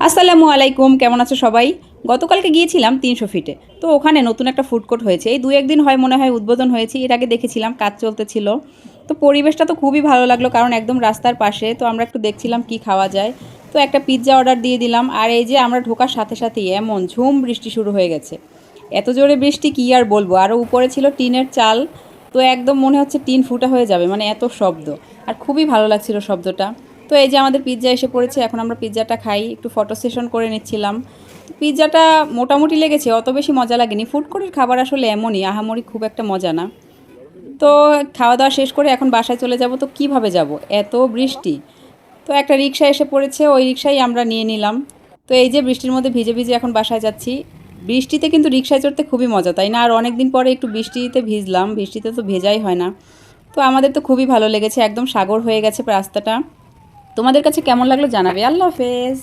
আসসালামু আলাইকুম, কেমন আছো সবাই? গতকালকে গিয়েছিলাম ৩০০ ফিটে। তো ওখানে নতুন একটা ফুড কোর্ট হয়েছে। এই ২-১ দিন হয় মনে হয় উদ্বোধন হয়েছে। এর আগে দেখেছিলাম কাজ চলতেছিল। তো পরিবেশটা তো খুবই ভালো লাগলো কারণ একদম রাস্তার পাশে। তো আমরা একটু দেখছিলাম কি খাওয়া যায়। তো একটা পিৎজা অর্ডার দিয়ে দিলাম। আর এই যে আমরা ঢোকার সাথে সাথেই এমন ঝুম বৃষ্টি শুরু হয়ে গেছে। এত জোরে বৃষ্টি কি আর বলবো। আরও উপরে ছিল টিনের চাল। তো একদম মনে হচ্ছে টিন ফুটা হয়ে যাবে, মানে এত শব্দ। আর খুবই ভালো লাগছিল শব্দটা। তো এই যে আমাদের পিৎজা এসে পড়েছে, এখন আমরা পিৎজাটা খাই, একটু ফটো সেশন করে নিচ্ছিলাম। তো পিৎজাটা মোটামুটি লেগেছে, অত বেশি মজা লাগেনি। ফুড কোর্টের খাবার আসলে এমনই, আহামরি খুব একটা মজা না। তো খাওয়া দাওয়া শেষ করে এখন বাসায় চলে যাব। তো কিভাবে যাব, এত বৃষ্টি। তো একটা রিক্সা এসে পড়েছে, ওই রিক্সাই আমরা নিয়ে নিলাম। তো এই যে বৃষ্টির মধ্যে ভিজে ভিজে এখন বাসায় যাচ্ছি। বৃষ্টিতে কিন্তু রিক্সায় চড়তে খুবই মজা, তাই না? আর অনেক দিন পরে একটু বৃষ্টিতে ভিজলাম, বৃষ্টিতে তো ভেজাই হয় না। তো আমাদের তো খুবই ভালো লেগেছে, একদম সাগর হয়ে গেছে রাস্তাটা। তোমাদের কাছে কেমন লাগলো জানাবে। আল্লাহ হাফেজ।